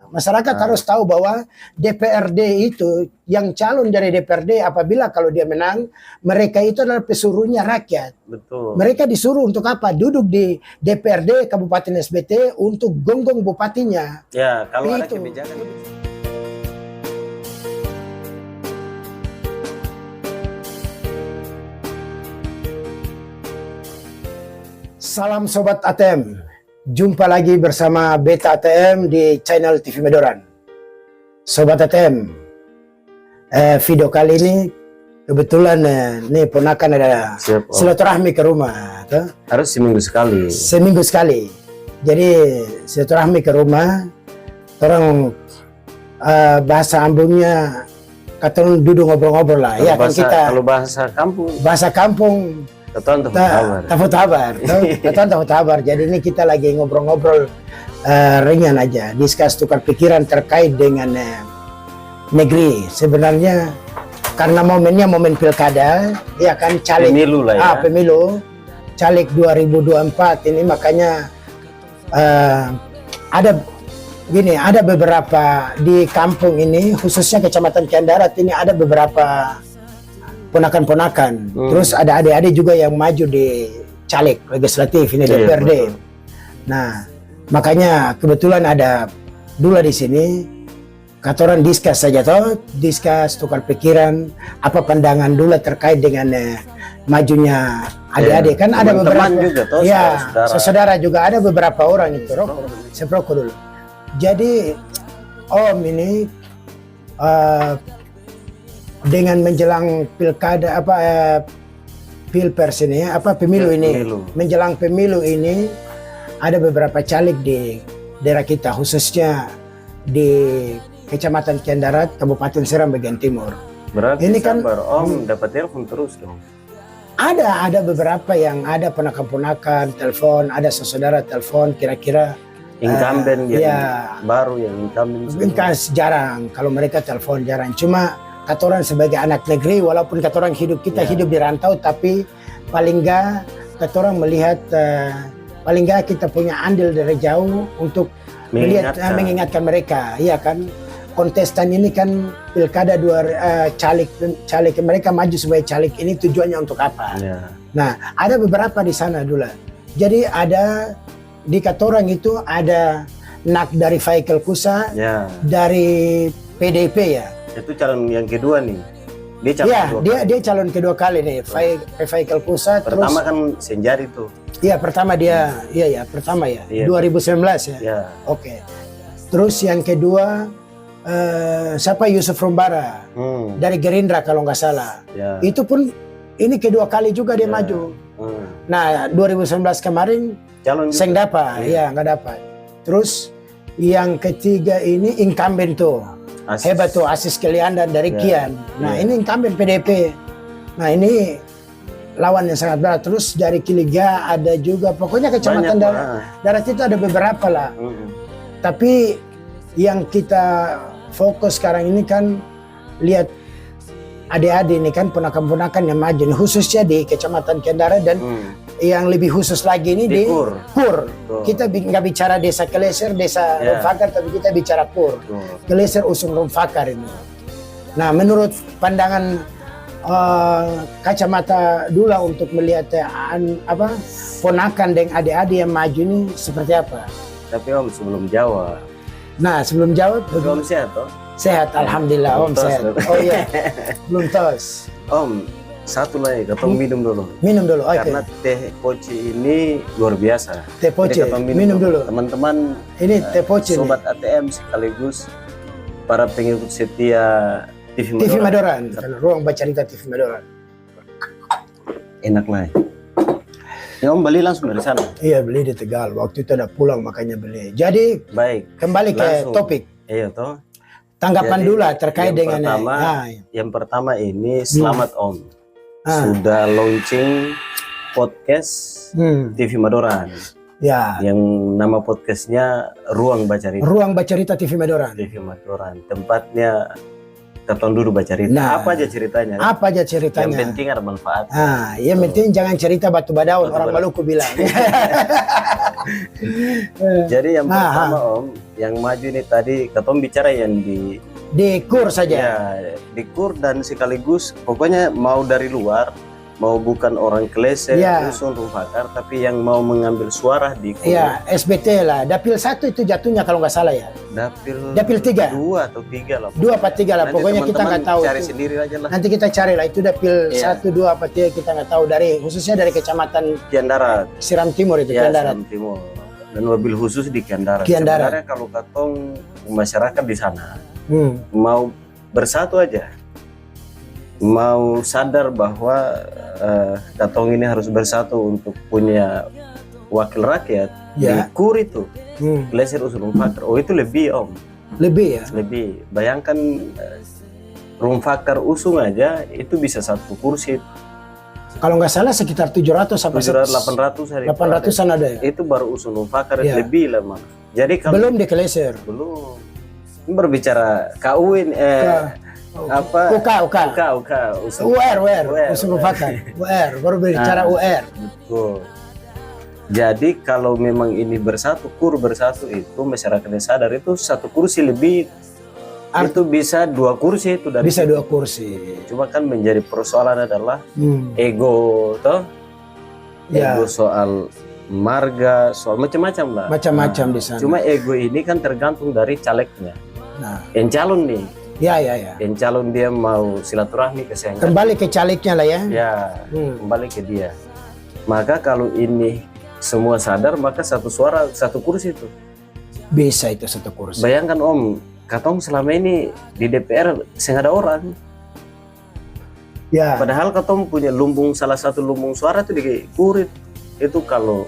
Masyarakat harus tahu bahwa DPRD itu, yang calon dari DPRD apabila kalau dia menang, mereka itu adalah pesuruhnya rakyat. Betul. Mereka disuruh untuk apa? Duduk di DPRD Kabupaten SBT untuk gonggong bupatinya. Ya, kalau ada Itu. kebijakan. Salam Sobat ATM. Jumpa lagi bersama Beta ATM di channel TV Medoran. Sobat ATM, video kali ini kebetulan nih ponakan ada silaturahmi ke rumah. Harus seminggu sekali. Seminggu sekali. Jadi silaturahmi ke rumah, orang bahasa Ambungnya kata duduk ngobrol-ngobrol lah. Ya kan kita. Kalau bahasa kampung. Bahasa kampung. Tahu kabar. Jadi ini kita lagi ngobrol-ngobrol ringan aja, diskus tukar pikiran terkait dengan negeri. Sebenarnya karena momennya momen pilkada, ya kan caleg pemilu lah ya. Pemilu caleg 2024 ini, makanya ada beberapa di kampung ini, khususnya Kecamatan Kian Darat ini ada beberapa ponakan-ponakan, terus ada adik-adik juga yang maju di caleg legislatif ini DPRD. Betul. Nah, makanya kebetulan ada Dula di sini. Kata orang diskus saja diskus tukar pikiran, apa pandangan Dula terkait dengan majunya adik-adik. Kan ada beberapa juga, saudara juga ada beberapa orang itu rokok dulu. Jadi Om ini dengan menjelang pilkada pilpres ini pemilu ini, menjelang pemilu ini ada beberapa caleg di daerah kita, khususnya di Kecamatan Kian Darat, Kabupaten Seram bagian timur. Berarti ini kan Om dapat telepon terus dong. Ada beberapa yang ada ponakan-ponakan telepon, ada saudara telepon, kira-kira incumbent baru yang incumbent. Jarang kalau mereka telepon, jarang. Cuma kata orang sebagai anak negeri, walaupun kata orang hidup di rantau, tapi paling enggak kata orang melihat paling enggak kita punya andil dari jauh untuk mengingatkan mereka. Iya kan, kontestan ini kan pilkada caleg mereka maju sebagai caleg ini tujuannya untuk apa? Nah, ada beberapa di sana dulu. Jadi ada di kata orang itu ada nak dari Faikel Kusa, dari PDIP ya. Itu calon yang kedua nih. Dia calon kedua kali nih, Faikel Kusa. Terus, pertama kan Senjari tuh. Iya, pertama dia, pertama 2019 ya. Oke. Terus yang kedua siapa, Yusuf Rumbara dari Gerindra kalau nggak salah. Itu pun ini kedua kali juga dia maju. Nah, 2019 kemarin Seng dapat, nggak dapat. Terus yang ketiga ini incumbent tuh. Hebat tuh, Asis Keliandan dari Kian. Nah, ini incumbent PDP. Nah, ini lawan yang sangat berat. Terus dari Kiliga ada juga, pokoknya Kecamatan Darat itu ada beberapa lah. Tapi yang kita fokus sekarang ini kan lihat adik-adik ini kan ponakan-ponakan yang maju, khususnya di Kecamatan Kian Darat dan yang lebih khusus lagi ini di Kur. Kita nggak bicara desa Keleser, desa Rumfakar, tapi kita bicara Kur. Keleser usung Rumfakar ini. Nah, menurut pandangan kacamata Dula untuk melihat ponakan dan adik-adik yang maju ini seperti apa? Tapi Om sebelum jawab. Nah, sebelum jawab, Om sehat toh? Sehat, alhamdulillah Om sehat. Oh iya, belum tos. Om, satu lagi, ketemu minum dulu. Minum dulu, oke. Karena teh poci ini luar biasa. Teh poci, minum dulu. Teman-teman, ini teh poci Sobat ATM sekaligus para pengikut setia TV Medoran. Ruang Baca Cerita TV Medoran. Enak lah. Ya Om beli langsung dari sana? Iya, beli di Tegal. Waktu itu ada pulang makanya beli. Jadi, baik. Kembali ke topik. Iya toh. Tanggapan Dula terkait dengan yang pertama ini selamat Om. Sudah launching podcast TV Medoran. Ya. Yang nama podcastnya Ruang Baca Cerita. Ruang Baca Cerita TV Medoran. TV Medoran. Tempatnya Ketong duduk baca cerita. Nah, apa aja ceritanya? Apa aja ceritanya? Yang penting ada manfaat. Yang penting jangan cerita batu badaun, orang Maluku bilang. Jadi yang pertama Om, yang maju ini tadi katong bicara yang di kur saja. Ya, di kur dan sekaligus pokoknya mau dari luar, mau bukan orang Klesir, Usung, Rumfakar, tapi yang mau mengambil suara di kur. Iya, SBT lah. Dapil 1 itu jatuhnya kalau nggak salah ya. Dapil 3. 2 atau 3 lah. 2 apa 3 lah. Nanti pokoknya kita nggak tahu. Cari sendiri aja lah. Nanti kita cari lah itu dapil 1, 2 apa 3 kita nggak tahu khususnya dari kecamatan Kian Darat. Siram Timur itu Kian Darat. Siram Timur. Dan mobil khusus di Kian Darat. Sebenarnya kalau katong masyarakat di sana mau bersatu aja. Mau sadar bahwa katong ini harus bersatu untuk punya wakil rakyat di kur itu. Klesir Usung Rumfakar. Oh itu lebih Om. Lebih ya? Lebih. Bayangkan Rumfakar Usung aja itu bisa 1 kursi. Kalau nggak salah sekitar 700 sampai 800-an ada ya? Itu baru Usung Rumfakar lebih lah Mak. Jadi kalau belum di Klesir. Belum. Ini berbicara KUIN apa UK UR Usung Rumfakar UR baru berbicara UR. Betul. Jadi kalau memang ini bersatu kur bersatu itu masyarakatnya sadar itu 1 kursi lebih itu bisa 2 kursi itu dari bisa 2 kursi. Cuma kan menjadi persoalan adalah ego toh ego soal marga soal macam-macam lah macam-macam di sana. Cuma ego ini kan tergantung dari calegnya. Yang calon nih. Ya. Yang calon dia mau silaturahmi ke saya. Kembali ke calegnya lah ya. Ya, kembali ke dia. Maka kalau ini semua sadar, maka 1 suara 1 kursi itu. Bisa itu 1 kursi. Bayangkan Om, katong selama ini di DPR nggak ada orang. Ya. Padahal katong punya salah satu lumbung suara itu di Kurit. Itu kalau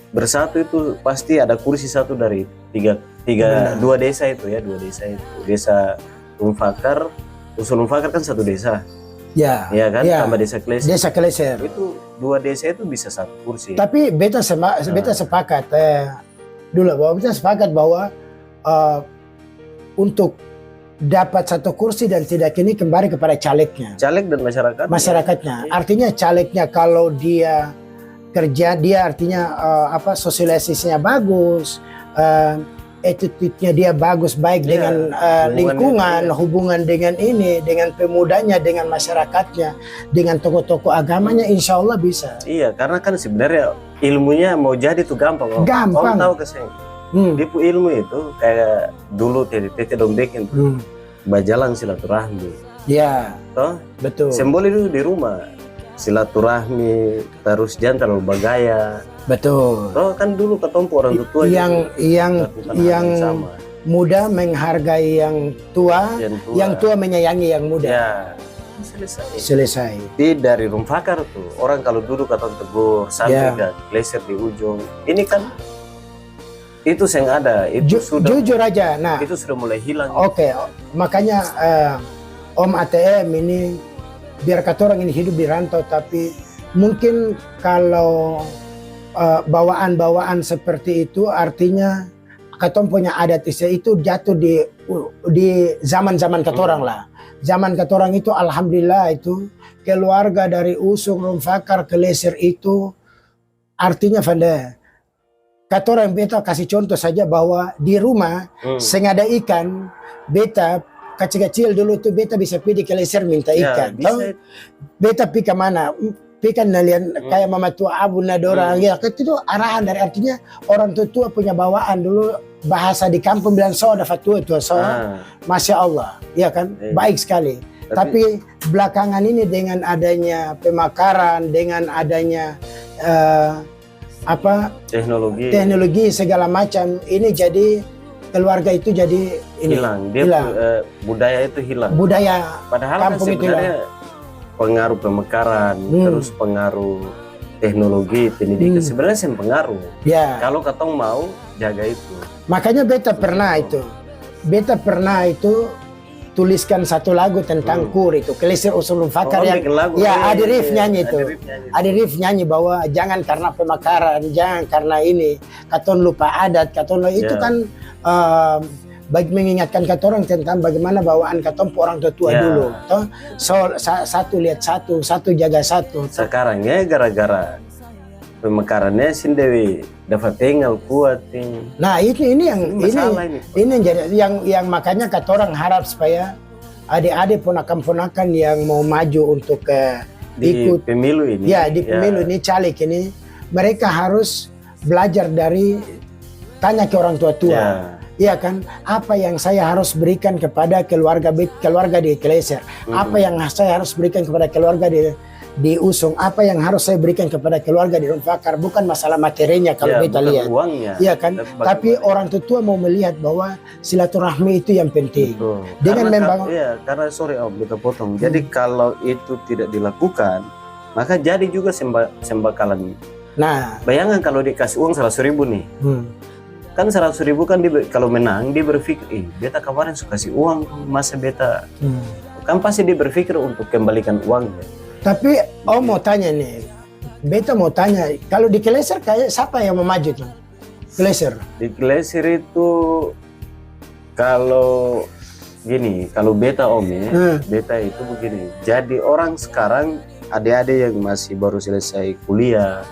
bersatu itu pasti ada kursi 1 dari 2 desa itu ya, 2 desa itu. Desa Rumfakar, Usung Rumfakar kan 1 desa. Ya kan, tambah desa Klesir. Desa Klesir. Itu 2 desa itu bisa 1 kursi. Tapi beta sepakat beta sepakat bahwa untuk dapat 1 kursi dan tidak ini kembali kepada calegnya. Caleg dan masyarakatnya. Artinya calegnya kalau dia kerja dia artinya sosialisasinya bagus, attitude-nya dia bagus baik dengan lingkungan, hubungan dengan dengan pemudanya, dengan masyarakatnya, dengan tokoh-tokoh agamanya, insya Allah bisa. Iya, karena kan sebenarnya ilmunya mau jadi tuh gampang. Om tahu keseng. Dipu ilmu itu kayak dulu Tete dong bikin bajalan silaturahmi. Iya. Toh? Betul. Simbol itu di rumah. Silaturahmi, terus jangan terlalu bagaya. Betul. Oh kan dulu ketompo orang tua yang muda menghargai yang tua, yang tua menyayangi yang muda. Ya, selesai. Di dari Rumfakar tuh orang kalau duduk atau tegur sampai ke Klesir di ujung. Ini kan itu yang ada itu sudah jujur aja. Nah, itu sudah mulai hilang. Oke, makanya Om ATM ini biar kata orang ini hidup di rantau, tapi mungkin kalau bawaan-bawaan seperti itu artinya katong punya adat itu jatuh di zaman-zaman katorang lah. Zaman katorang itu alhamdulillah itu keluarga dari Usung Rumfakar Klesir itu artinya katorang beta kasih contoh saja bahwa di rumah sengaja ikan beta kecil-kecil dulu itu beta bisa pergi ke Klesir minta ikan. Beta pergi ke mana? Pikan nalian kayak mama tua abu nadorang itu arahan dari artinya orang tua punya bawaan dulu bahasa di kampung bilang soda fatua itu masya Allah ya kan baik sekali. Tapi belakangan ini dengan adanya pemakaran, dengan adanya teknologi segala macam ini jadi keluarga itu jadi hilang. Budaya itu hilang. Budaya padahal kampung kan itu hilang. Pengaruh pemekaran, terus pengaruh teknologi, pendidikan sebenarnya sih pengaruh. Ya. Kalau katong mau jaga itu. Makanya beta pernah itu tuliskan 1 lagu tentang kur itu Klesir Usung Rumfakar yang Adi Rif nyanyi itu. Adi Rif nyanyi bahwa jangan karena pemakaran, jangan karena ini katon lupa adat, katon itu kan bagi mengingatkan katorang tentang bagaimana bawaan katon orang tua dulu. Toh satu lihat satu jaga satu. Sekarang ya gara-gara pemekarannya sindewi dapat tinggal kuat ini. Nah ini yang jadi yang makanya kata orang harap supaya adik-adik ponakan-ponakan yang mau maju untuk ikut pemilu ini. Ya di pemilu ini caleg ini, mereka harus belajar dari tanya ke orang tua-tua. Iya kan, apa yang saya harus berikan kepada keluarga di Klesir, apa yang saya harus berikan kepada keluarga di Usung, apa yang harus saya berikan kepada keluarga di Rumfakar, bukan masalah materinya kalau kita lihat, iya kan, tapi orang tua mau melihat bahwa silaturahmi itu yang penting. Dengan membangun. Iya, karena sorry Om, kita potong. Jadi kalau itu tidak dilakukan, maka jadi juga sembakalan. Nah, bayangkan kalau dikasih uang 100.000 nih, kan 100.000 kan kalau menang dia berpikir, beta kemarin suka kasih uang, masa beta, kan pasti dia berpikir untuk kembalikan uangnya. Tapi Om mau tanya nih, beta mau tanya, kalau di Klesir kayak siapa yang mau maju tuh? Klesir? Di Klesir itu kalau gini, kalau beta Om ya, beta itu begini. Jadi orang sekarang adik-adik yang masih baru selesai kuliah,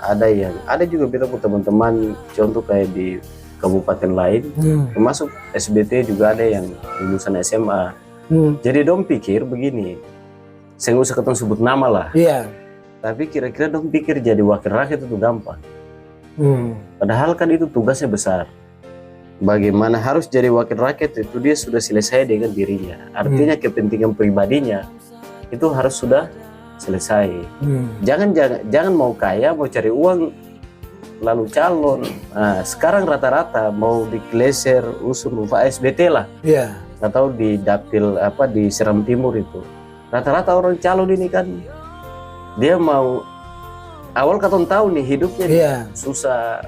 ada juga beta teman-teman, contoh kayak di kabupaten lain, termasuk SBT juga ada yang lulusan SMA. Jadi dong pikir begini. Saya nggak usah ketemu sebut nama lah. Iya. Tapi kira-kira dong pikir jadi wakil rakyat itu gampang. Padahal kan itu tugasnya besar. Bagaimana harus jadi wakil rakyat itu dia sudah selesai dengan dirinya. Artinya kepentingan pribadinya itu harus sudah selesai. Jangan mau kaya, mau cari uang lalu calon. Nah, sekarang rata-rata mau di Klesir, Usung, SBT lah. Iya. Atau di Dapil di Seram Timur itu. Rata-rata orang calon ini kan dia mau awal katong tahu nih hidupnya susah,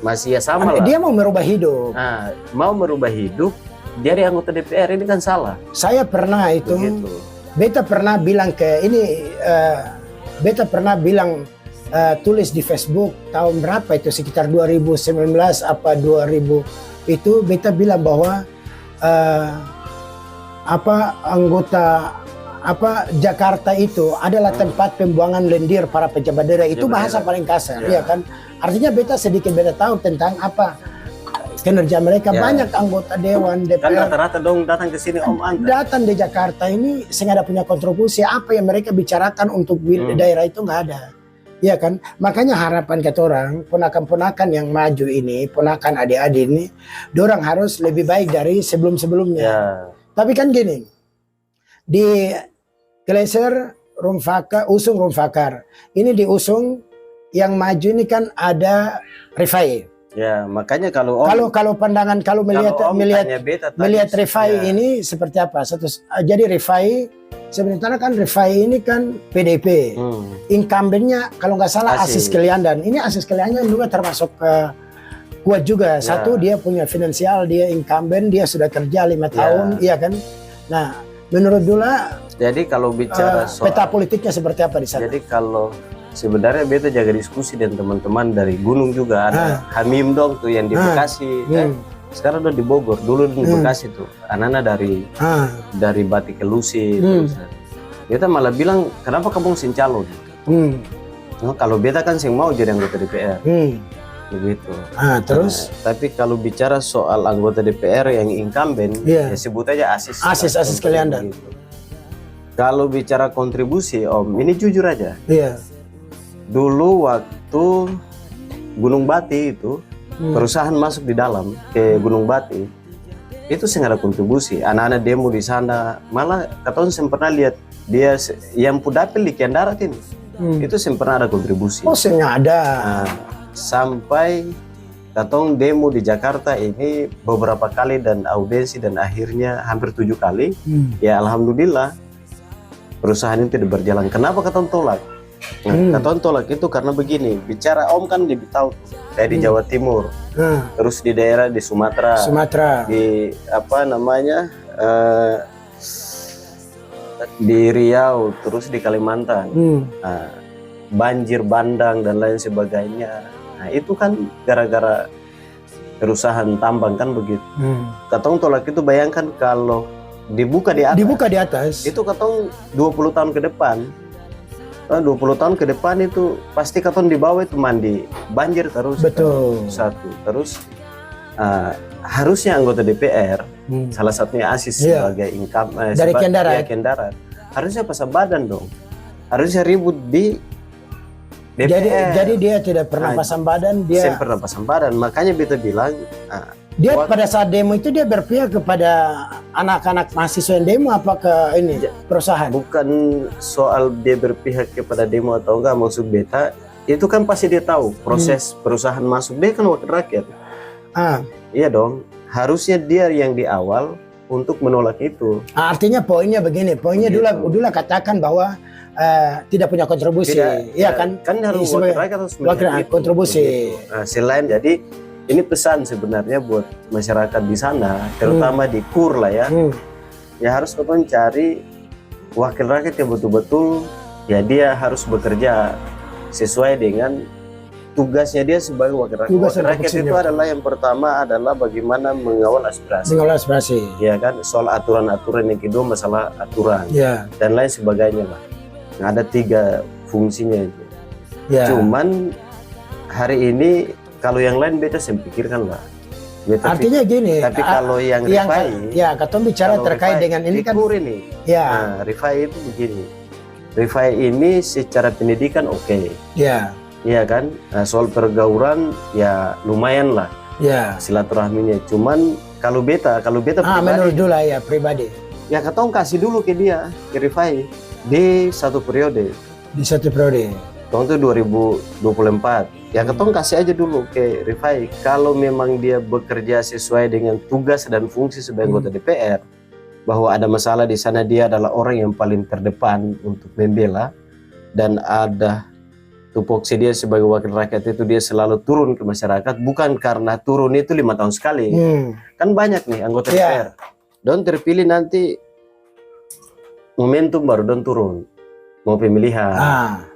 masih ya sama lah. Dia mau merubah hidup. Nah, mau merubah hidup jadi anggota DPR ini kan salah. Saya pernah itu, beta pernah bilang beta pernah bilang tulis di Facebook tahun berapa itu sekitar 2019 apa 2000 itu beta bilang bahwa Jakarta itu adalah tempat pembuangan lendir para pejabat daerah. Itu bahasa paling kasar, ya kan? Artinya beta sedikit tahu tentang apa kinerja mereka. Banyak anggota dewan DPR. Kan rata-rata dong datang ke sini Om Anta. Datang di Jakarta ini sengaja punya kontribusi, apa yang mereka bicarakan untuk daerah itu nggak ada. Iya kan? Makanya harapan kata orang, ponakan-ponakan yang maju ini, ponakan adik-adik ini, dorang harus lebih baik dari sebelum-sebelumnya. Tapi kan gini, di Klesir, Usung Rumfakar. Ini di Usung yang maju ini kan ada Rifai. Ya, makanya kalau pandangan melihat Rifai ini seperti apa? Jadi Rifai sebenarnya kan Rifai ini kan PDP. Incumbentnya kalau nggak salah Asis Keliandan. Ini Asis Keliandan juga termasuk kuat juga. Satu dia punya finansial, dia incumbent, dia sudah kerja 5 tahun, iya kan? Nah, menurut Dula, jadi kalau bicara soal peta politiknya seperti apa di sana? Jadi kalau sebenarnya beta jaga diskusi dengan teman-teman dari Gunung juga ada Hamim dong tuh yang di Bekasi, sekarang udah di Bogor, dulu di Bekasi tuh, anak-anak dari Batik Kelusi. Beta malah bilang kenapa kamu sing calon? Kalau beta kan sing mau jadi anggota DPR. Begitu. Terus? Tapi kalau bicara soal anggota DPR yang incumbent, ya sebut aja Asis Keliandan. Kalau bicara kontribusi Om, ini jujur aja. Dulu waktu Gunung Bati itu, perusahaan masuk di dalam ke Gunung Bati, itu sih ada kontribusi. Anak-anak demo di sana, malah katanya saya pernah lihat dia yang Pudapil di Kian Darat ini, itu saya pernah ada kontribusi. Oh, saya ada. Sampai katong demo di Jakarta ini beberapa kali dan audiensi dan akhirnya hampir 7 kali. Ya alhamdulillah perusahaan itu tidak berjalan. Kenapa katong tolak? Katong tolak itu karena begini, bicara Om kan lebih tahu kayak di Jawa Timur, terus di daerah di Sumatera, di di Riau, terus di Kalimantan, banjir bandang dan lain sebagainya. Nah itu kan gara-gara perusahaan tambang kan begitu. Katong tolak itu bayangkan kalau dibuka di atas. Itu katong 20 tahun ke depan 20 tahun ke depan itu pasti katong di bawah itu mandi banjir terus. Betul. Satu. Terus harusnya anggota DPR salah satunya Asis sebagai income dari Kendarat harusnya pasang badan dong. Harusnya ribut di DPR. Jadi dia tidak pernah pasang badan, dia pernah pasang badan. Makanya beta bilang dia pada saat demo itu dia berpihak kepada anak-anak mahasiswa yang demo apa ke ini perusahaan? Bukan soal dia berpihak kepada demo atau enggak, maksud beta itu kan pasti dia tahu proses perusahaan masuk, dia kan wakil rakyat. Iya dong, harusnya dia yang di awal untuk menolak itu. Artinya poinnya begini, poinnya dulu katakan bahwa tidak punya kontribusi, iya kan? Kan harus wakil rakyat harus kontribusi. Selain jadi ini pesan sebenarnya buat masyarakat di sana, terutama di KUR lah ya. Ya harus cari wakil rakyat yang betul-betul ya dia harus bekerja sesuai dengan tugasnya dia sebagai wakil rakyat. Wakil rakyat itu adalah yang pertama adalah bagaimana mengawal aspirasi. Mengawal aspirasi. Ya kan, soal aturan-aturan, yang kedua masalah aturan dan lain sebagainya lah. Nah, ada 3 fungsinya itu. Cuman hari ini kalau yang lain beta saya pikirkan lah. Artinya gini. Tapi kalau yang Rifai, katong bicara terkait dengan ini kan. Nah, Rifai itu begini. Rifai ini secara pendidikan oke. Iya kan. Nah, soal pergaulan ya lumayan lah. Silaturahminya. Cuman kalau beta pribadi. Menurut dulu ya pribadi. Ya katong kasih dulu ke dia, ke Rifai di satu periode. Di satu periode. Tahun itu 2024. Ya ketong kasih aja dulu ke Rifai. Kalau memang dia bekerja sesuai dengan tugas dan fungsi sebagai anggota DPR, bahwa ada masalah di sana dia adalah orang yang paling terdepan untuk membela, dan ada tupoksi dia sebagai wakil rakyat itu dia selalu turun ke masyarakat, bukan karena turun itu 5 tahun sekali. Kan banyak nih anggota DPR. Don terpilih nanti momentum baru don turun. Mau pemilihan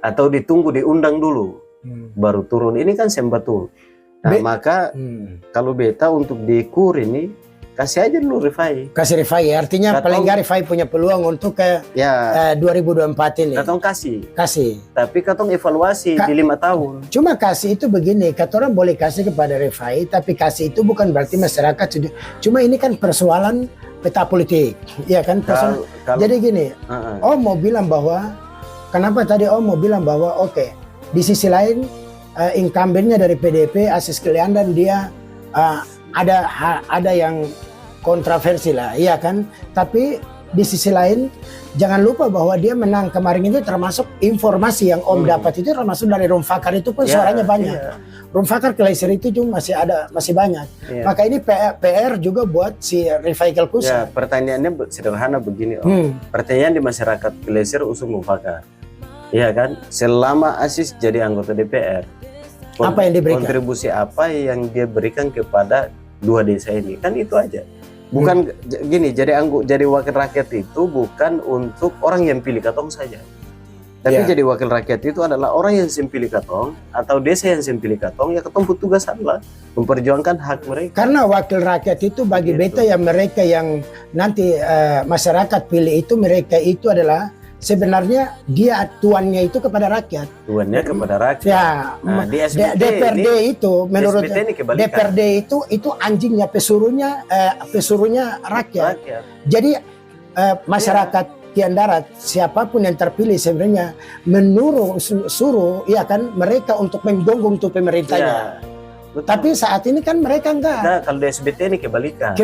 atau ditunggu diundang dulu baru turun, ini kan sembatul. Nah maka kalau beta untuk di KUR ini kasih aja dulu Rifai. Kasih Rifai ya, artinya paling nggak Rifai punya peluang untuk ke 2024 ini. Katong kasih. Tapi katong evaluasi di 5 tahun. Cuma kasih itu begini, orang boleh kasih kepada Rifai, tapi kasih itu bukan berarti masyarakat. Cuma ini kan persoalan peta politik, ya kan? Jadi gini, mau bilang bahwa kenapa tadi mau bilang bahwa di sisi lain incumbentnya dari PDP Asis Kriliandan dia ada yang kontroversi lah, iya kan? Tapi di sisi lain jangan lupa bahwa dia menang kemarin itu termasuk informasi yang dapat itu termasuk dari Rumfakar itu pun suaranya banyak. Rumfakar Kleiser itu juga masih banyak. Maka ini PR juga buat si Rifai Kelkusa. Pertanyaannya sederhana begini pertanyaan di masyarakat Kleiser usung Rumfakar. Iya kan, selama Asis jadi anggota DPR, apa yang diberikan? Kontribusi apa yang dia berikan kepada 2 desa ini? Kan itu aja. Bukan gini, jadi wakil rakyat itu bukan untuk orang yang pilih katong saja. Tapi jadi wakil rakyat itu adalah orang yang pilih katong atau desa yang pilih katong, ya katong tugas adalah memperjuangkan hak mereka. Karena wakil rakyat itu bagi beta ya mereka yang nanti masyarakat pilih itu, mereka itu adalah sebenarnya dia tuannya itu kepada rakyat. Tuannya kepada rakyat. Ya, nah, di DPRD itu menurut DPRD itu anjingnya pesuruhnya rakyat. Jadi masyarakat Kian Darat siapapun yang terpilih sebenarnya suruh ya kan mereka untuk menggonggong tuh pemerintahnya. Betul. Tapi saat ini kan mereka enggak. Nah, kalau di SBT ini kebalikan.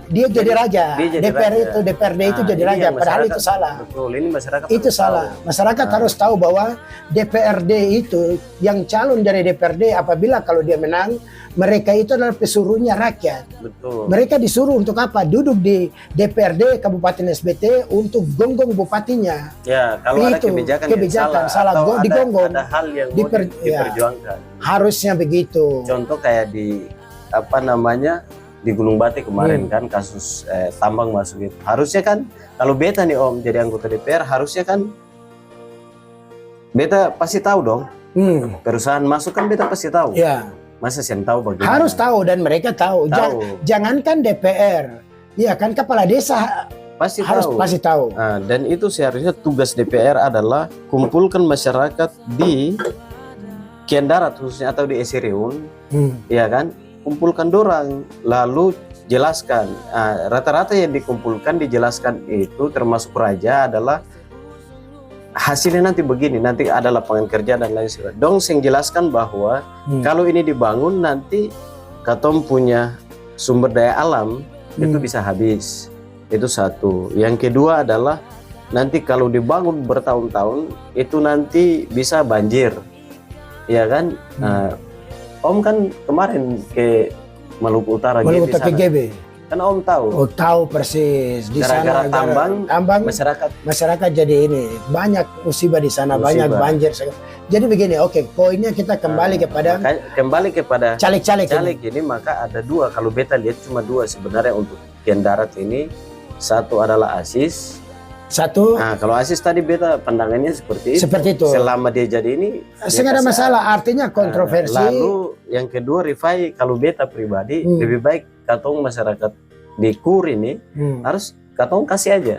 Dia jadi raja. DPRD itu jadi raja. Padahal itu salah. Betul. Ini masyarakat itu salah. Masyarakat harus tahu bahwa DPRD itu yang calon dari DPRD apabila kalau dia menang, mereka itu adalah pesuruhnya rakyat. Betul. Mereka disuruh untuk apa? Duduk di DPRD Kabupaten SBT untuk gonggong bupatinya. Ya, kalau ada kebijakan salah atau digonggong. Ada hal yang mau diperjuangkan. Harusnya begitu. Contoh kayak di di Gunung Batik kemarin kan kasus tambang masuk itu. Harusnya kan kalau beta nih Om jadi anggota DPR, harusnya kan beta pasti tahu dong. Perusahaan masuk kan beta pasti tahu. Ya. Masa saya tahu bagaimana? Harus tahu dan mereka tahu. Jangankan DPR, ya kan kepala desa pasti tahu. Nah, dan itu seharusnya tugas DPR adalah kumpulkan masyarakat di Kian Darat khususnya atau di Esiriun, ya kan? Kumpulkan dorang, lalu jelaskan. Rata-rata yang dikumpulkan dijelaskan itu termasuk raja adalah hasilnya nanti begini, nanti ada lapangan kerja dan lain sebagainya. Dong sing jelaskan bahwa kalau ini dibangun nanti katong punya sumber daya alam itu bisa habis. Itu satu. Yang kedua adalah nanti kalau dibangun bertahun-tahun itu nanti bisa banjir, ya kan? Om kan kemarin ke Maluku Utara, Maluku Utara GB. Kan Om tahu. Oh, tahu persis di gara-gara sana. Tambang masyarakat jadi ini banyak musibah di sana, banyak banjir. Jadi begini, oke, poinnya kita kembali kepada caleg ini, maka ada dua. Kalau beta lihat cuma dua sebenarnya untuk Kian Darat ini. Satu adalah Asis. Kalau Asis tadi beta pandangannya seperti itu. Selama dia jadi ini nggak ada masalah, artinya kontroversi. Lalu yang kedua Rifai, kalau beta pribadi lebih baik katong masyarakat di KUR ini harus katong kasih aja.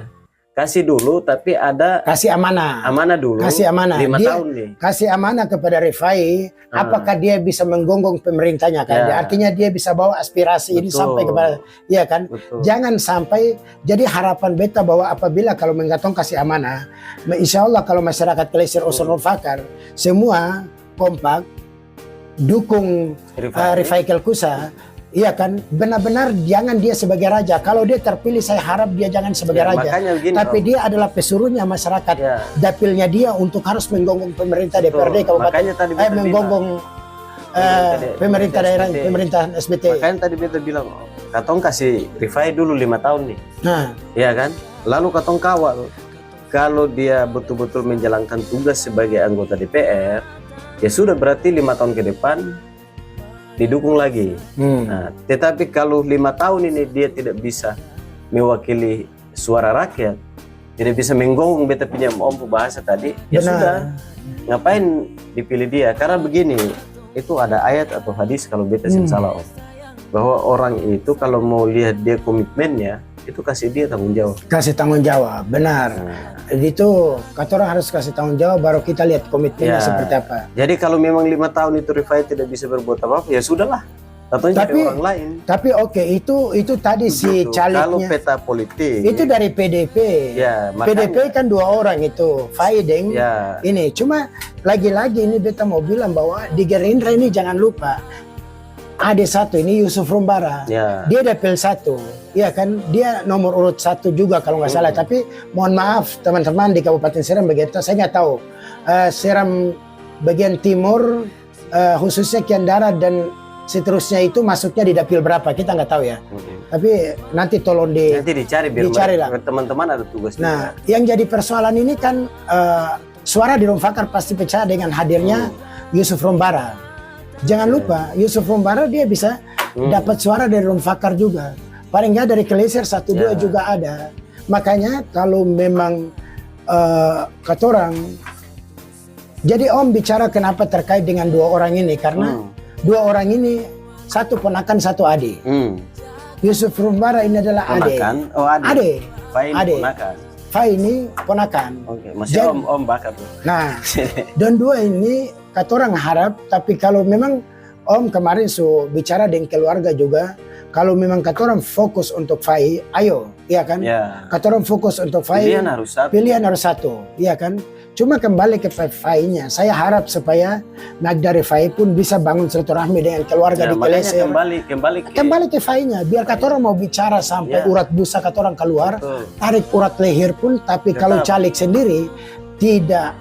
Kasih dulu, tapi kasih amanah dulu. Kasih amanah 5 tahun nih. Kasih amanah kepada Rifai, apakah dia bisa menggonggong pemerintahnya kan? Artinya dia bisa bawa aspirasi ini sampai kepada, ya kan? Jangan sampai jadi harapan beta bahwa apabila kalau mengatong kasih amanah, insya Allah kalau masyarakat Kelesir Usung Fakar semua kompak dukung Rifai Kelkusa. Iya kan, benar-benar jangan dia sebagai raja. Kalau dia terpilih, saya harap dia jangan sebagai raja. Tapi dia adalah pesuruhnya masyarakat. Dapilnya dia untuk harus menggonggong pemerintah DPRD kabupaten, menggonggong pemerintah daerah, pemerintahan SBT. Makanya tadi beta bilang, katong kasih Rifai dulu 5 tahun nih. Iya kan? Lalu katong kawal. Kalau dia betul-betul menjalankan tugas sebagai anggota DPR, ya sudah berarti 5 tahun ke depan didukung lagi. Nah, tetapi kalau 5 tahun ini dia tidak bisa mewakili suara rakyat, tidak bisa menggonggong beta pinjam Om bahasa tadi, ya sudah, ngapain dipilih dia? Karena begini, itu ada ayat atau hadis kalau beta salah Om, bahwa orang itu kalau mau lihat dia komitmennya, itu kasih dia tanggung jawab. Kasih tanggung jawab, benar. Itu kata orang harus kasih tanggung jawab, baru kita lihat komitmennya seperti apa. Jadi kalau memang 5 tahun itu Rifai tidak bisa berbuat apa-apa, ya sudahlah. Tapi orang lain. Tapi itu tadi si calegnya. Kalau peta politik itu dari PDP. PDP kan 2 orang itu, Faideng. Ini cuma lagi-lagi ini beta mau bilang bahwa di Gerindra ini jangan lupa. Ada satu ini Yusuf Rumbara, dia dapil 1, ya kan, dia nomor urut 1 juga kalau nggak salah. Tapi mohon maaf teman-teman di Kabupaten Seram begitu, saya nggak tahu Seram bagian timur khususnya Kian Darat dan seterusnya itu masuknya di dapil berapa kita nggak tahu ya. Tapi nanti tolong nanti dicari lah. Teman-teman ada tugas. Nah, yang jadi persoalan ini kan suara di Rumfakar pasti pecah dengan hadirnya Yusuf Rumbara. Jangan lupa Yusuf Rumbara dia bisa dapat suara dari Rumfakar juga. Paling nggak dari Kelesir 1-2 juga ada. Makanya kalau memang kata orang, jadi Om bicara kenapa terkait dengan 2 orang ini, karena 2 orang ini satu ponakan satu adik. Yusuf Rumbara ini adalah adik. Adik. Fai ini ponakan. Masih Om bakat. Nah, dan 2 ini kata orang harap, tapi kalau memang Om kemarin bicara dengan keluarga juga, kalau memang kata orang fokus untuk Fai, ayo, iya kan? Kata orang fokus untuk Fai, pilihan harus satu, iya kan? Cuma kembali ke Fai-nya, saya harap supaya Magda Rifai pun bisa bangun silaturahmi dengan keluarga di Kelesir. Kembali ke Fai-nya, biar kata orang mau bicara sampai urat busa kata orang keluar, tarik urat leher pun, tapi kalau caleg sendiri tidak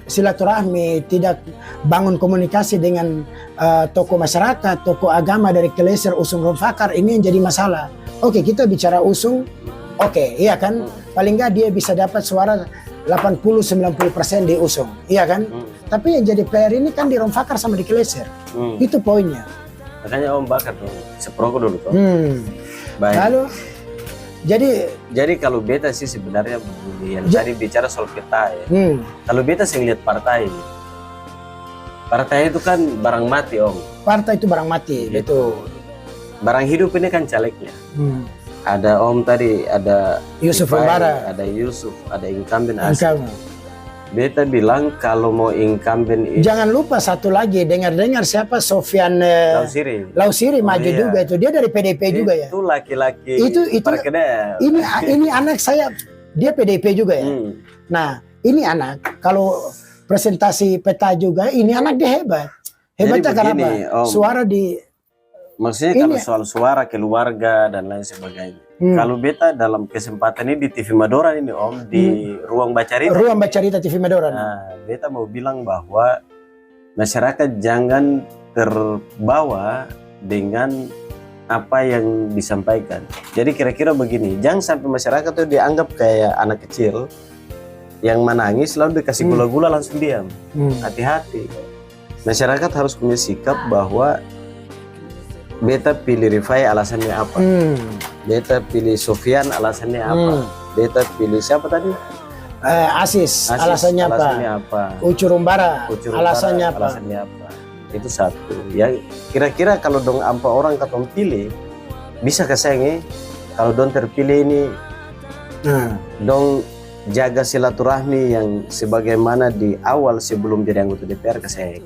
silaturahmi, tidak bangun komunikasi dengan tokoh masyarakat, tokoh agama dari Kelesir, Usung Rumfakar, ini yang jadi masalah. Oke, kita bicara Usung, iya kan, paling nggak dia bisa dapat suara 80-90% di Usung, iya kan. Tapi yang jadi player ini kan di Rumfakar sama di Kelesir, itu poinnya. Makanya Om bakar tuh, seproko dulu tuh. Baik. Lalu jadi kalau beta sih sebenarnya yang tadi bicara soal peta ya. Kalau beta sih lihat partai itu kan barang mati Om. Partai itu barang mati, itu. Barang hidup ini kan calegnya. Ada Om tadi, ada Yusuf Ipai, Rombara, ada Yusuf, ada incumbent asli. Beta bilang kalau mau incumbent itu, jangan lupa satu lagi, dengar-dengar siapa Sofian Lausiri maju juga itu. Dia dari PDP juga ya. Itu laki-laki itu perkedel. Ini anak saya, dia PDP juga ya. Nah, ini anak kalau presentasi peta juga, ini anak dia hebat. Hebatnya karena apa? Suara di maksudnya kalau soal suara keluarga dan lain sebagainya. Kalau beta dalam kesempatan ini di TV Madura ini Om, di Ruang Bacarita. Ruang Bacarita TV Madura. Nah, beta mau bilang bahwa masyarakat jangan terbawa dengan apa yang disampaikan. Jadi kira-kira begini, jangan sampai masyarakat itu dianggap kayak anak kecil yang menangis lalu dikasih gula-gula langsung diam. Hati-hati. Masyarakat harus punya sikap bahwa beta pilih Rifai alasannya apa? Beta pilih Sofian alasannya apa? Beta pilih siapa tadi? Asis alasannya apa? Ucurumbara alasannya apa? Itu satu. Ya kira-kira kalau dong ampa orang katong pilih bisa kesengi kalau dong terpilih ini dong jaga silaturahmi yang sebagaimana di awal sebelum jadi anggota DPR keseng.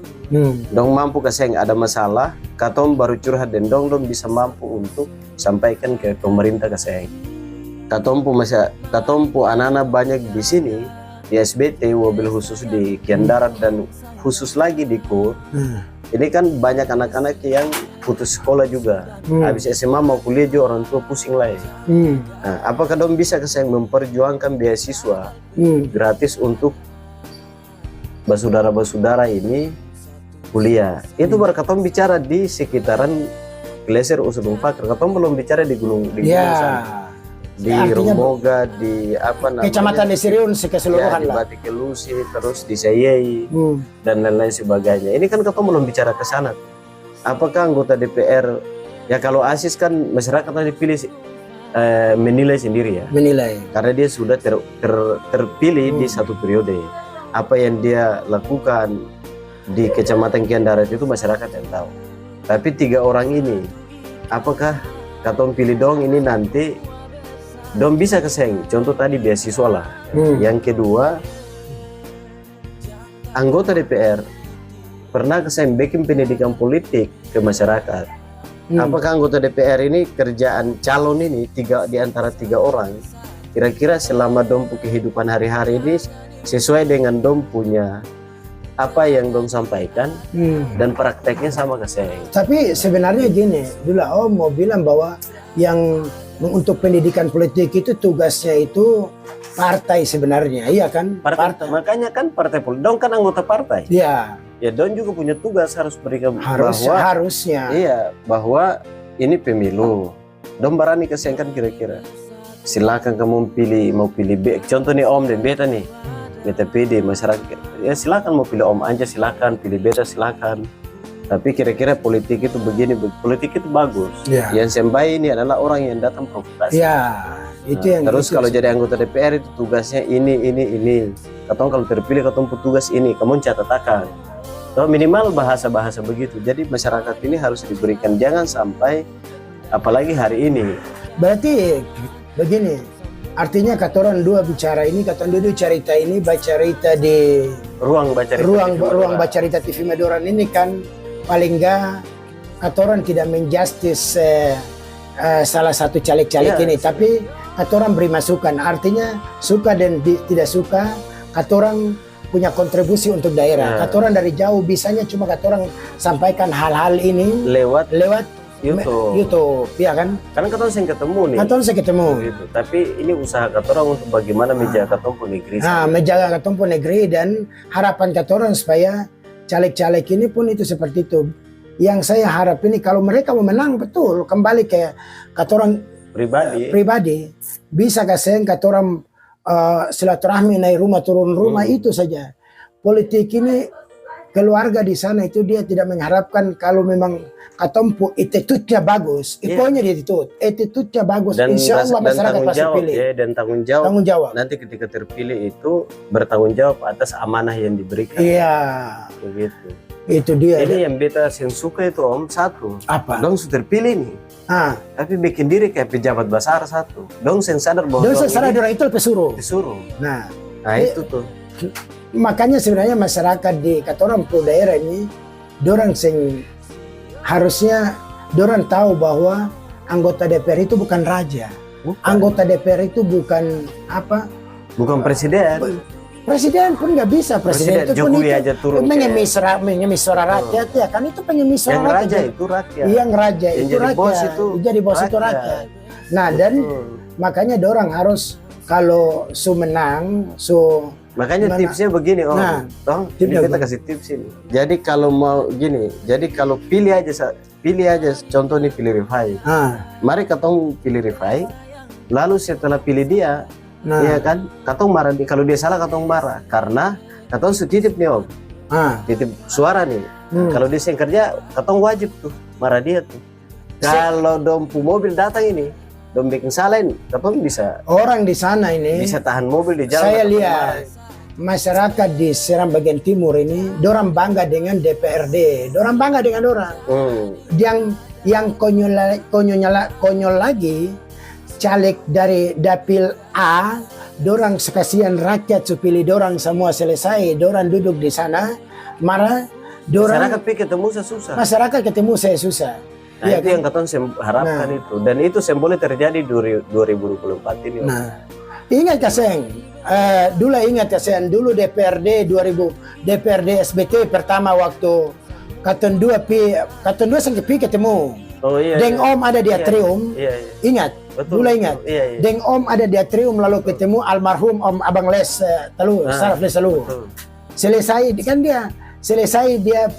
Dong mampu keseng ada masalah, katong baru curhat dan dong bisa mampu untuk sampaikan ke pemerintah keseng. Katong pu anak-anak banyak di sini di SBT, mobil khusus di Kian Darat dan khusus lagi di KUR. Ini kan banyak anak-anak yang putus sekolah juga. Habis SMA mau kuliah juga orang tua pusing lah. Nah, apakah dong bisa keseng memperjuangkan beasiswa gratis untuk basudara-basudara ini kuliah? Itu baru katong bicara di sekitaran Glacier Usudung Fakir. Katong belum bicara di gunung sana. Di Romboga, di apa namanya? Kecamatan Desiriun keseluruhan di Batik Kelusi, terus di Sayei dan lain-lain sebagainya. Ini kan katong belum bicara ke sana. Apakah anggota DPR ya kalau Asis kan masyarakat yang dipilih menilai sendiri ya. Menilai. Karena dia sudah terpilih di satu periode. Apa yang dia lakukan di Kecamatan Kian Darat itu masyarakat yang tahu. Tapi 3 orang ini, apakah katong pilih dong ini nanti dong bisa keseng? Contoh tadi beasiswa lah. Yang kedua, anggota DPR pernah keseng bikin pendidikan politik ke masyarakat. Apakah anggota DPR ini kerjaan calon ini di antara 3 orang, kira-kira selama dong kehidupan hari-hari ini sesuai dengan dong punya apa yang dong sampaikan dan prakteknya sama keseng. Tapi sebenarnya gini, dulu mau bilang bahwa yang untuk pendidikan politik itu tugasnya itu partai sebenarnya, iya kan? Partai. Makanya kan partai politik, dong kan anggota partai. Iya. Ya dong juga punya tugas harus berikan harusnya. Iya, bahwa ini pemilu. Dong berani kesengkan kira-kira. Silakan kamu mau pilih B. Contoh nih Om dan Beta nih. Beta PD masyarakat. Ya silakan mau pilih Om aja silakan, pilih Beta silakan. Tapi kira-kira politik itu begini, politik itu bagus. Yang sembai ini adalah orang yang datang provokasi. Itu yang terus kalau jadi anggota DPR itu tugasnya ini. Katong kalau terpilih katong tugas ini, kamu catatakan. So, minimal bahasa-bahasa begitu. Jadi masyarakat ini harus diberikan, jangan sampai apalagi hari ini. Berarti begini, artinya katoran dua bicara ini, katoran dua cerita ini, bacarita di ruang bacarita TV Madura ini kan paling enggak katoran tidak menjustis salah satu caleg-caleg ini, tapi katoran beri masukan. Artinya suka dan tidak suka, katoran punya kontribusi untuk daerah. Katoran dari jauh bisanya cuma katoran sampaikan hal-hal ini lewat YouTube, ya kan? Karena katoran saya ketemu nih. Katoran saya ketemu. Gitu. Tapi ini usaha katoran untuk bagaimana menjaga katoran negeri. Menjaga katoran negeri dan harapan katoran supaya caleg-caleg ini pun itu seperti itu. Yang saya harap ini kalau mereka mau menang betul kembali ke katoran pribadi bisa kasih katoran silaturahmi naik rumah turun rumah itu saja. Politik ini keluarga di sana itu dia tidak mengharapkan kalau memang katompu attitude-nya bagus, pokoknya attitude-nya bagus, insya Allah masyarakat pasti pilih. Dan tanggung jawab. Nanti ketika terpilih itu bertanggung jawab atas amanah yang diberikan. Iya. Begitu. Itu dia. Ini yang beta yang suka itu Om, satu. Apa? Dong sudah terpilih nih. tapi bikin diri kayak pejabat besar satu. Dong sen sadar bahwa dong sadar orang itu pesuruh. Nah itu tuh. Makanya sebenarnya masyarakat di orang daerah ini, dorang harusnya dorang tahu bahwa anggota DPR itu bukan raja. Anggota DPR itu bukan apa? Bukan presiden. Presiden pun nggak bisa. Presiden itu pun Jokowi aja turun mengemis suara rakyat ya kan, itu pengemis suara rakyat. Yang raja itu rakyat. Yang raja yang itu jadi rakyat. Bos itu jadi bos itu rakyat. Nah dan makanya dorang harus kalau menang makanya tipsnya begini kita kasih tips ini. Jadi kalau mau gini, jadi kalau pilih aja contoh nih pilih Rifai. Mari katong pilih Rifai, lalu setelah pilih dia, ya kan, katong marah kalau dia salah katong marah karena katong titip nih om, titip suara nih. Kalau dia yang kerja, katong wajib tuh marah dia tuh. Kalau dompu mobil datang ini, dom bikin salah ini, katong bisa. Orang di sana ini bisa tahan mobil di jalan. Saya lihat masyarakat di Seram bagian timur ini, dorang bangga dengan DPRD, dorang bangga dengan orang. Yang konyol lagi, caleg dari dapil A, dorang sekasian rakyat supili dorang semua selesai, dorang duduk di sana, marah, dorang. Masyarakat ketemu susah. Masyarakat ketemu saya susah. Nah itu yang katong harapkan itu, dan itu boleh terjadi 2024 ini. Ingat Kaseng, dulu DPRD 2000, DPRD SBT pertama waktu Katon 2 sampai pi ketemu. Deng Om ada di atrium. Ingat? Betul, ingat. Deng Om ada di atrium lalu ketemu almarhum Om Abang Les Saraf Les Talu. Selesai kan dia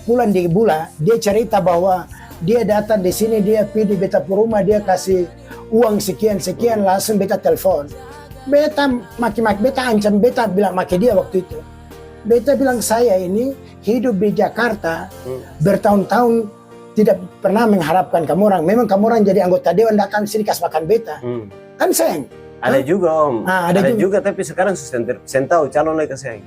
pulang di Bula, dia cerita bahwa dia datang di sini, dia pergi di beta rumah, dia kasih uang sekian langsung beta telepon. Beta maki-maki, beta ancam, beta bilang maki dia waktu itu. Beta bilang saya ini hidup di Jakarta bertahun-tahun tidak pernah mengharapkan kamu orang. Memang kamu orang jadi anggota dewan datang sini kasih makan beta. Kan sayang. Ada juga om. Ada juga tapi sekarang saya tahu calon lagi sayang.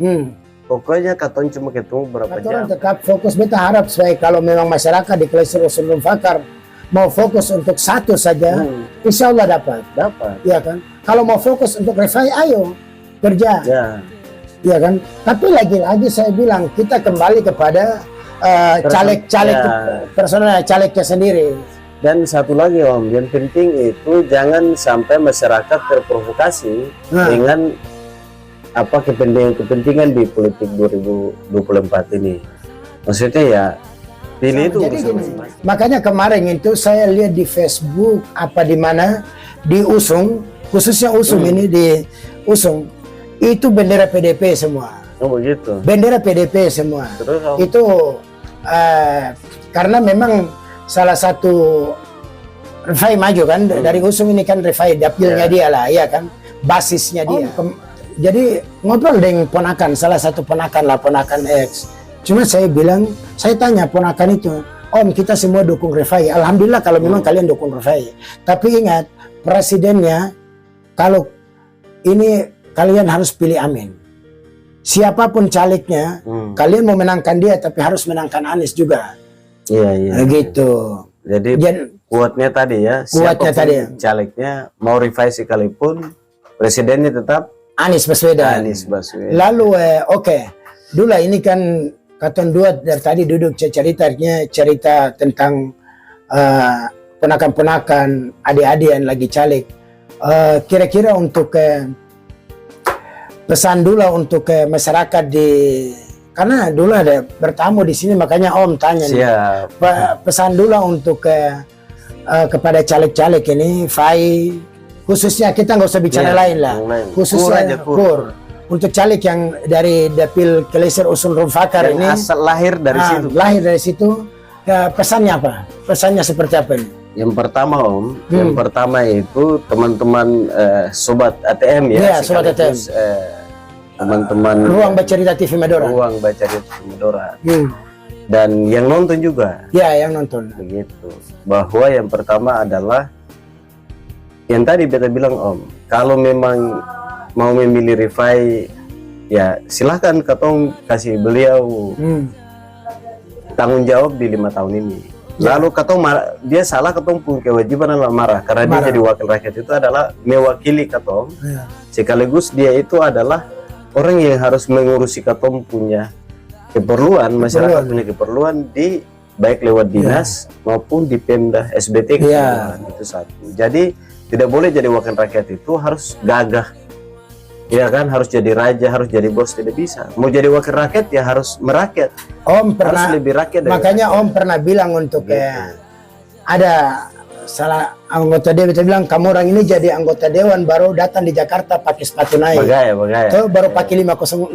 Pokoknya katon cuma ketemu berapa jam. Tetap fokus, beta harap supaya kalau memang masyarakat di Kleser Usul Fakar mau fokus untuk satu saja, insya Allah dapat. Ya kan? Kalau mau fokus untuk Rifai, ayo kerja. Ya kan? Tapi lagi-lagi saya bilang kita kembali kepada caleg-caleg personal calegnya sendiri. Dan satu lagi om, yang penting itu jangan sampai masyarakat terprovokasi dengan apa kepentingan di politik 2024 ini. Maksudnya ya pilih itu. Makanya kemarin itu saya lihat di Facebook apa di mana diusung, khususnya ini diusung itu bendera PDP semua. Oh begitu. Bendera PDP semua. Terus, itu karena memang salah satu Rifai maju kan dari usung ini kan Rifai dapilnya dia lah, ya kan, basisnya dia. Jadi ngobrol dengan ponakan, salah satu ponakan X. Cuma saya bilang, saya tanya ponakan itu, Om kita semua dukung Rifai. Alhamdulillah kalau memang kalian dukung Rifai. Tapi ingat, presidennya kalau ini kalian harus pilih Amin. Siapapun calegnya, kalian mau menangkan dia, tapi harus menangkan Anies juga. Iya. Gitu. Jadi kuatnya tadi ya. Kuatnya tadi. Calegnya mau Rifai sekalipun, presidennya tetap Anies Baswedan. Lalu dulu ini kan Katon 2 dari tadi duduk cerita tentang ponakan-ponakan adik-adik yang lagi caleg. Kira-kira untuk pesan dulu untuk masyarakat karena dulu ada bertamu di sini makanya Om tanya nih. Pesan dulu untuk kepada caleg-caleg ini, Fai. Khususnya kita nggak usah bicara lain lah. Khususnya Kur. Untuk caleg yang dari dapil Kleser Usul Fakar ini. Asal lahir dari situ. Lahir dari situ. Pesannya apa? Pesannya seperti apa ini? Yang pertama Om, yang pertama itu teman-teman sobat ATM ya. Iya, sobat ATM. Teman-teman Ruang Bercerita TV Madura. Ruang Bercerita TV Madura. Dan yang nonton juga. Ya, yang nonton. Begitu. Bahwa yang pertama adalah yang tadi beta bilang Om, kalau memang mau memilih Rifai, ya silahkan katong kasih beliau tanggung jawab di 5 tahun ini. Lalu dia salah, katong punya kewajiban adalah marah karena dia jadi wakil rakyat itu adalah mewakili katong. Sekaligus dia itu adalah orang yang harus mengurusi katong punya keperluan, masyarakat punya keperluan di baik lewat dinas maupun di Pemda SBT itu satu. Jadi tidak boleh jadi wakil rakyat itu harus gagah. Ya kan, harus jadi raja, harus jadi bos, tidak bisa. Mau jadi wakil rakyat ya harus merakyat. Om pernah, harus lebih rakyat makanya rakyat. Om pernah bilang untuk ada salah anggota dewan, dia bilang kamu orang ini jadi anggota dewan baru datang di Jakarta pakai sepatu naik. Bagaya. Tuh baru pakai 501.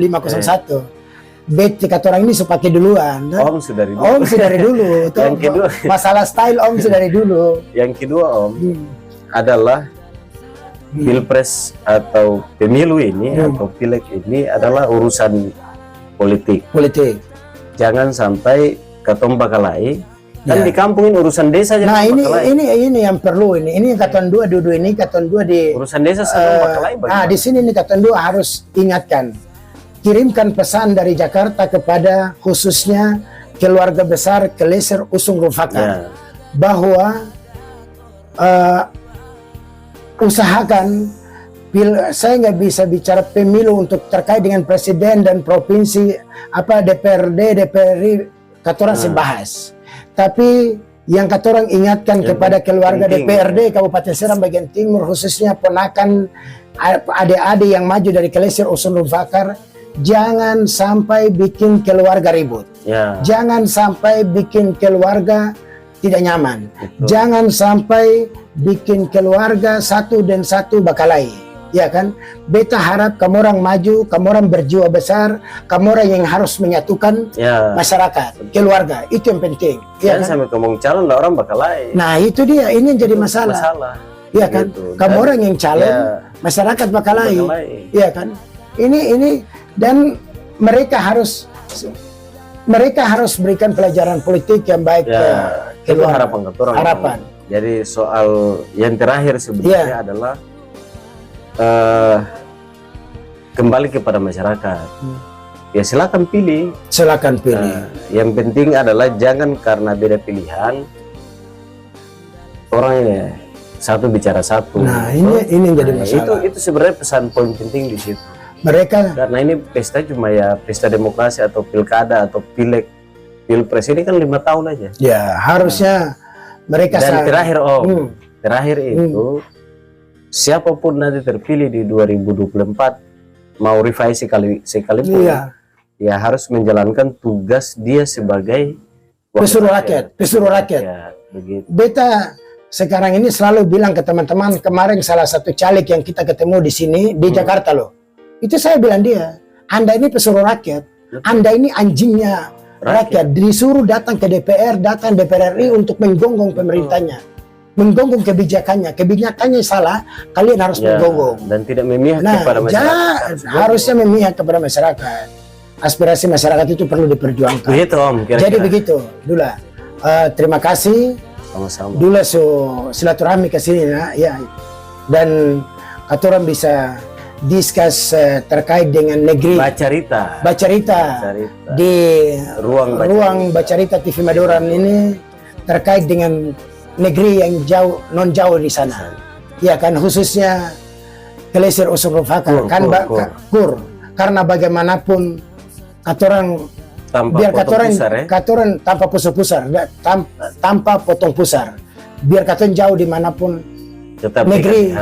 Beti kata orang ini sudah pakai duluan. Om sudah dari dulu. Om sudah dari dulu. Tuh, Yang kedua, masalah style Om sudah dari dulu. Yang kedua Om adalah pilpres atau pemilu ini atau pileg ini adalah urusan politik. Jangan sampai katong bakalai. Kan di kampung ini urusan desa. Nah ini yang perlu ini katan dua ini katan dua di urusan desa bakalai. Di sini ini katan dua harus ingatkan, kirimkan pesan dari Jakarta kepada khususnya keluarga besar Kelesir Usung Rufakar bahwa usahakan saya nggak bisa bicara pemilu untuk terkait dengan presiden dan provinsi DPRD katorang sebahas, tapi yang katorang ingatkan kepada keluarga DPRD Kabupaten Seram bagian timur khususnya ponakan adik-adik yang maju dari Kelesir Usung Rufakar, jangan sampai bikin keluarga ribut, jangan sampai bikin keluarga tidak nyaman. Jangan sampai bikin keluarga satu dan satu bakalai. Ya kan? Beta harap kamu orang maju, kamu orang berjiwa besar, kamu orang yang harus menyatukan masyarakat, keluarga. Itu yang penting. Ya kan? Sampai ngomong calon orang bakalai. Nah itu dia, ini yang jadi masalah. Ya kan? Gitu. Kamu orang yang calon, masyarakat bakalai. Ya kan? Ini dan mereka harus berikan pelajaran politik yang baik ke itu harapan. Jadi soal yang terakhir sebenarnya adalah kembali kepada masyarakat. Ya silakan pilih. Yang penting adalah jangan karena beda pilihan orang satu bicara satu. Nah ini jadi masalah. Itu sebenarnya pesan poin penting di situ. Mereka karena ini pesta cuma pesta demokrasi atau pilkada atau pilpres ini kan 5 tahun aja. Ya harusnya mereka. Dan terakhir itu siapapun nanti terpilih di 2024 mau revisi sekalipun ya harus menjalankan tugas dia sebagai pesuruh rakyat. Ya, begitu. Beta sekarang ini selalu bilang ke teman-teman, kemarin salah satu caleg yang kita ketemu di sini di Jakarta loh. Itu saya bilang dia, Anda ini pesuruh rakyat, Anda ini anjingnya rakyat, disuruh datang ke DPR, datang DPR RI untuk menggonggong pemerintahnya, menggonggong kebijakannya salah, kalian harus menggonggong. Dan tidak memihak kepada masyarakat. Harusnya memihak kepada masyarakat. Aspirasi masyarakat itu perlu diperjuangkan. Begitu Om, kira-kira. Jadi begitu, Dula. Terima kasih. Sama-sama. Dula silaturahmi ke sini ya. Dan katoran bisa diskus terkait dengan negeri Bacarita di ruang Bacarita TV Madoran ini terkait dengan negeri yang non jauh di sana. Ya kan khususnya Kelesir Usung Rufakar kan karena bagaimanapun katoran biar katoran tanpa pusar tanpa potong pusar, biar katoran jauh dimanapun tetap negeri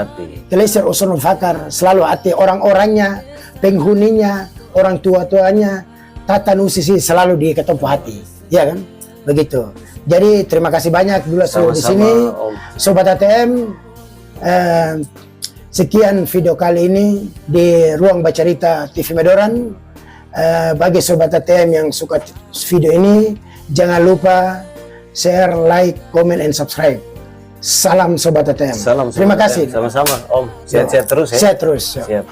Kelesir Usung Rufakar selalu hati orang-orangnya, penghuninya, orang tua-tuanya, tata nusisi selalu di ketempuh hati, ya kan? Begitu. Jadi terima kasih banyak dulu di sini, Sobat ATM. Sekian video kali ini di Ruang Bacarita TV Madoran. Bagi Sobat ATM yang suka video ini, jangan lupa share, like, comment, and subscribe. Salam Sobat ATM. Terima kasih. Sama-sama Om. Sehat-sehat terus ya. Sehat terus. Siap.